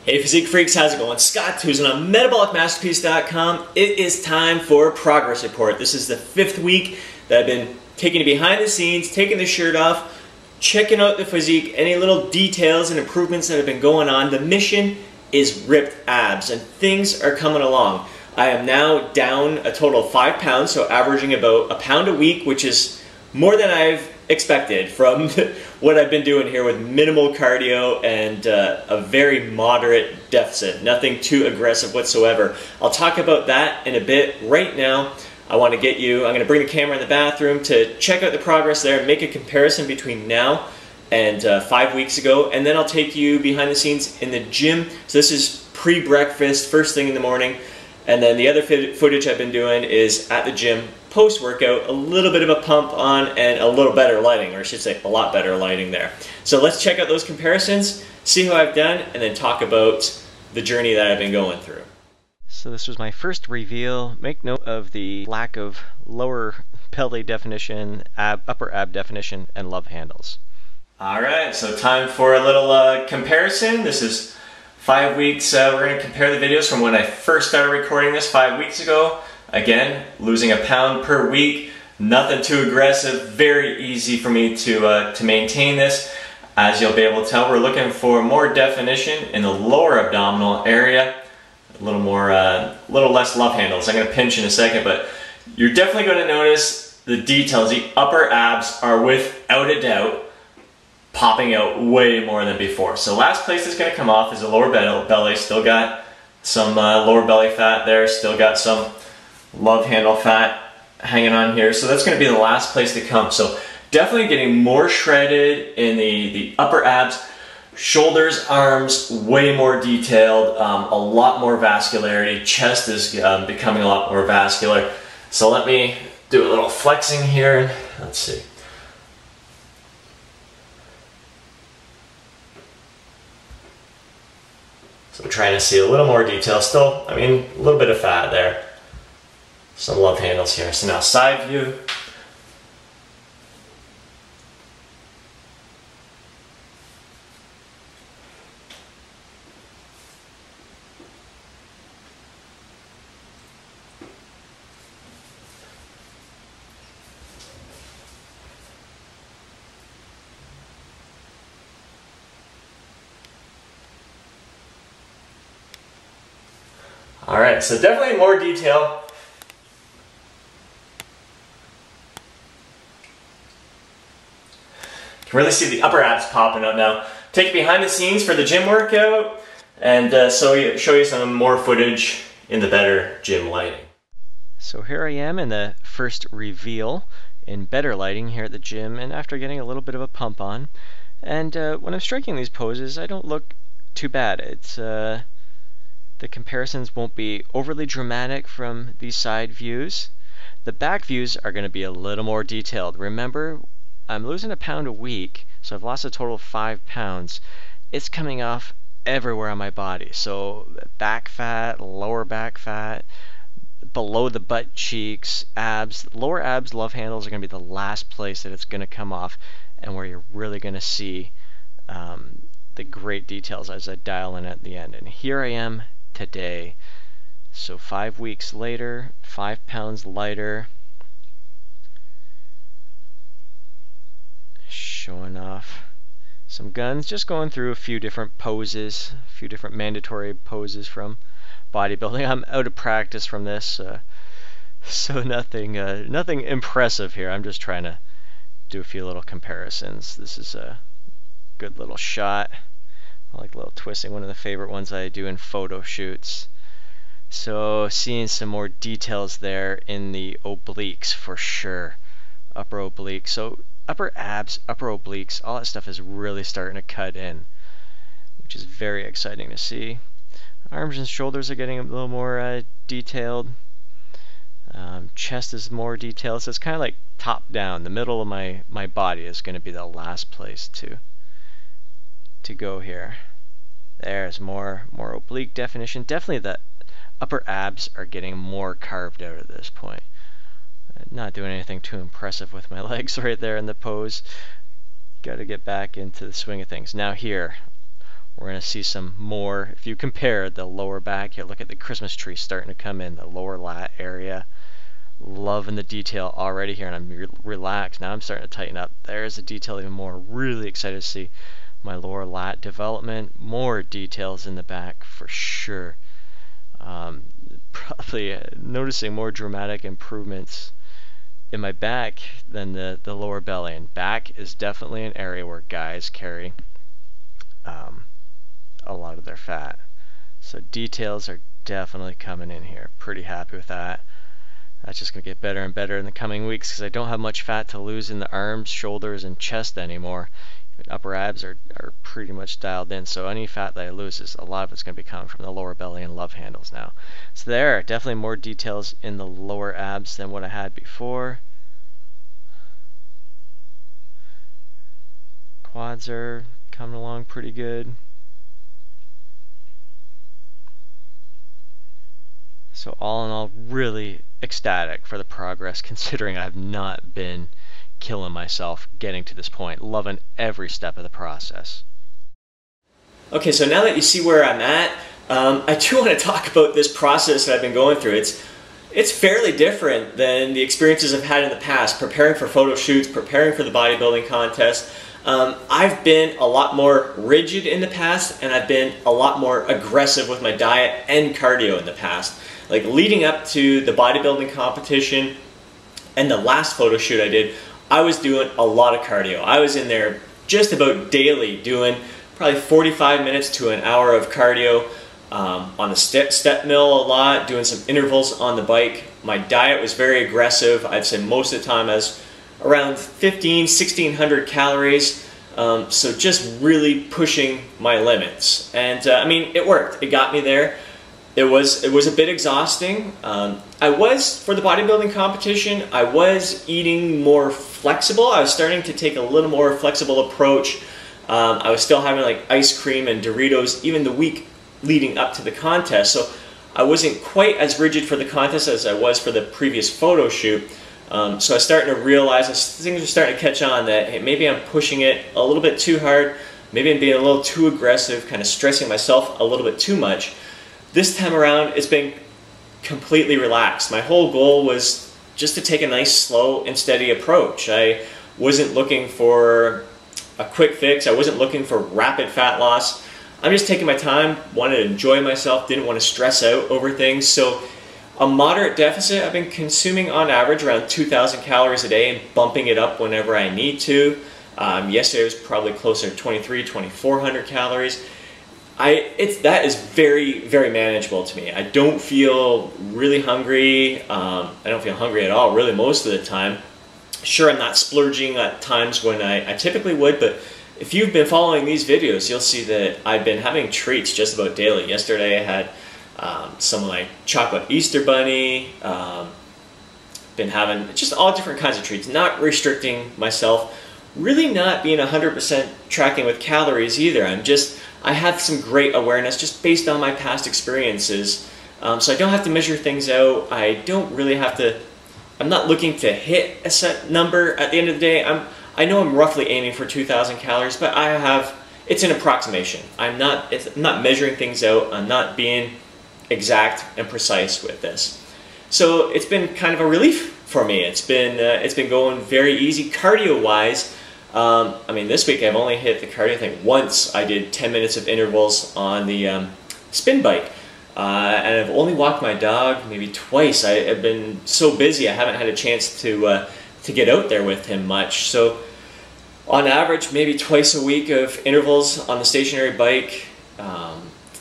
Hey Physique Freaks, how's it going? Scott Tucson on MetabolicMasterpiece.com. It is time for a progress report. This is the 5th week that I've been taking it behind the scenes, taking the shirt off, checking out the physique, any little details and improvements that have been going on. The mission is ripped abs and things are coming along. I am now down a total of 5 pounds, so averaging about a pound a week, which is more than I've expected from what I've been doing here with minimal cardio and a very moderate deficit. Nothing too aggressive whatsoever. I'll talk about that in a bit. Right now, I want to get you, I'm going to bring the camera in the bathroom to check out the progress there and make a comparison between now and 5 weeks ago, and then I'll take you behind the scenes in the gym. So this is pre-breakfast, first thing in the morning, and then the other footage I've been doing is at the gym post-workout, a little bit of a pump on and a little better lighting, or I should say a lot better lighting there. So let's check out those comparisons, see how I've done, and then talk about the journey that I've been going through. So this was my first reveal. Make note of the lack of lower belly definition, upper ab definition, and love handles. Alright, so time for a little comparison. This is 5 weeks. We're going to compare the videos from when I first started recording this 5 weeks ago. Again, losing a pound per week, nothing too aggressive, very easy for me to maintain this. As you'll be able to tell, we're looking for more definition in the lower abdominal area, a little less love handles. I'm going to pinch in a second, but you're definitely going to notice the details. The upper abs are without a doubt popping out way more than before. So last place that's going to come off is the lower belly. Still got some lower belly fat there, still got some love handle fat hanging on here, so that's going to be the last place to come. So definitely getting more shredded in the upper abs, shoulders, arms, way more detailed, a lot more vascularity, chest is becoming a lot more vascular. So let me do a little flexing here. Let's see. So we're trying to see a little more detail still. I mean, a little bit of fat there. Some love handles here. So now side view. All right, so definitely more detail. You can really see the upper abs popping up now. Take you behind the scenes for the gym workout and show you some more footage in the better gym lighting. So here I am in the first reveal in better lighting here at the gym, and after getting a little bit of a pump on. And when I'm striking these poses, I don't look too bad. It's the comparisons won't be overly dramatic from these side views. The back views are going to be a little more detailed. Remember, I'm losing a pound a week, so I've lost a total of 5 pounds. It's coming off everywhere on my body. So back fat, lower back fat, below the butt cheeks, abs. Lower abs, love handles are going to be the last place that it's going to come off and where you're really going to see the great details as I dial in at the end. And here I am today. So 5 weeks later, 5 pounds lighter. Showing off some guns, just going through a few different poses, a few different mandatory poses from bodybuilding. I'm out of practice from this, so nothing impressive here. I'm just trying to do a few little comparisons. This is a good little shot. I like a little twisting, one of the favorite ones I do in photo shoots. So seeing some more details there in the obliques for sure, upper obliques. So upper abs, upper obliques, all that stuff is really starting to cut in, which is very exciting to see. Arms and shoulders are getting a little more detailed. Chest is more detailed, so it's kind of like top down. The middle of my body is going to be the last place to go here. There's more oblique definition. Definitely the upper abs are getting more carved out at this point. Not doing anything too impressive with my legs right there in the pose. Got to get back into the swing of things. Now here, we're going to see some more. If you compare the lower back here, look at the Christmas tree starting to come in, the lower lat area. Loving the detail already here, and I'm relaxed. Now I'm starting to tighten up. There's the detail even more. Really excited to see my lower lat development. More details in the back for sure. Probably noticing more dramatic improvements in my back than the lower belly. And back is definitely an area where guys carry a lot of their fat. So details are definitely coming in here. Pretty happy with that. That's just going to get better and better in the coming weeks because I don't have much fat to lose in the arms, shoulders, and chest anymore. Upper abs are pretty much dialed in, so any fat that I lose, a lot of it's going to be coming from the lower belly and love handles now. So there are definitely more details in the lower abs than what I had before. Quads are coming along pretty good. So all in all, really ecstatic for the progress, considering I've not been killing myself getting to this point. Loving every step of the process. Okay, so now that you see where I'm at, I do want to talk about this process that I've been going through. It's fairly different than the experiences I've had in the past, preparing for photo shoots, preparing for the bodybuilding contest. I've been a lot more rigid in the past, and I've been a lot more aggressive with my diet and cardio in the past. Like leading up to the bodybuilding competition and the last photo shoot I did, I was doing a lot of cardio. I was in there just about daily doing probably 45 minutes to an hour of cardio on the step mill a lot, doing some intervals on the bike. My diet was very aggressive. I'd say most of the time I was around 1,600 calories. So just really pushing my limits. And I mean, it worked. It got me there. It was a bit exhausting. For the bodybuilding competition, I was eating more flexible. I was starting to take a little more flexible approach. I was still having like ice cream and Doritos even the week leading up to the contest. So I wasn't quite as rigid for the contest as I was for the previous photo shoot. So I was starting to realize, things are starting to catch on that hey, maybe I'm pushing it a little bit too hard. Maybe I'm being a little too aggressive, kind of stressing myself a little bit too much. This time around, it's been completely relaxed. My whole goal was just to take a nice, slow and steady approach. I wasn't looking for a quick fix. I wasn't looking for rapid fat loss. I'm just taking my time, wanted to enjoy myself, didn't want to stress out over things. So a moderate deficit, I've been consuming on average around 2,000 calories a day and bumping it up whenever I need to. Yesterday was probably closer to 2,400 calories. That is very, very manageable to me. I don't feel really hungry. I don't feel hungry at all, really, most of the time. Sure, I'm not splurging at times when I typically would, but if you've been following these videos, you'll see that I've been having treats just about daily. Yesterday I had some of my chocolate Easter bunny, been having just all different kinds of treats, not restricting myself, really not being 100% tracking with calories either. I have some great awareness just based on my past experiences. So I don't have to measure things out. I don't really have to, I'm not looking to hit a set number at the end of the day. I know I'm roughly aiming for 2,000 calories, but it's an approximation. I'm not measuring things out. I'm not being exact and precise with this. So it's been kind of a relief for me. It's been going very easy cardio-wise. I mean, this week I've only hit the cardio thing once. I did 10 minutes of intervals on the spin bike. And I've only walked my dog maybe twice. I've been so busy I haven't had a chance to get out there with him much. So on average, maybe twice a week of intervals on the stationary bike,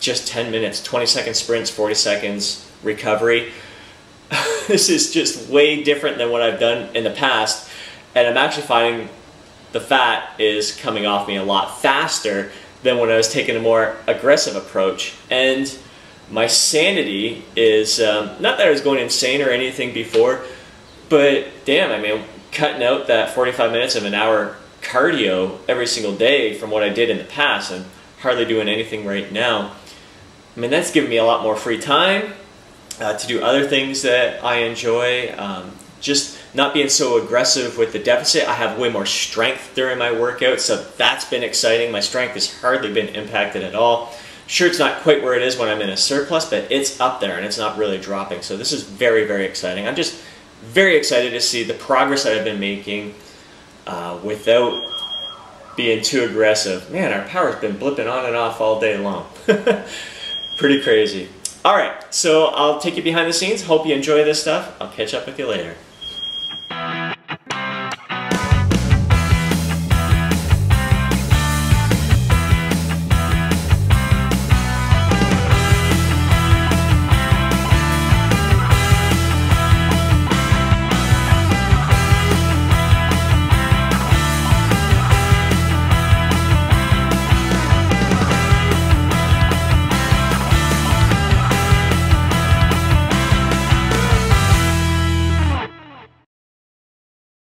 just 10 minutes, 20-second sprints, 40 seconds recovery. This is just way different than what I've done in the past, and I'm actually finding the fat is coming off me a lot faster than when I was taking a more aggressive approach. And my sanity is, not that I was going insane or anything before, but damn, I mean, cutting out that 45 minutes of an hour cardio every single day from what I did in the past, and hardly doing anything right now. I mean, that's given me a lot more free time to do other things that I enjoy. Just not being so aggressive with the deficit. I have way more strength during my workout, so that's been exciting. My strength has hardly been impacted at all. Sure, it's not quite where it is when I'm in a surplus, but it's up there and it's not really dropping. So this is very, very exciting. I'm just very excited to see the progress that I've been making without being too aggressive. Man, our power's been blipping on and off all day long. Pretty crazy. All right, so I'll take you behind the scenes. Hope you enjoy this stuff. I'll catch up with you later.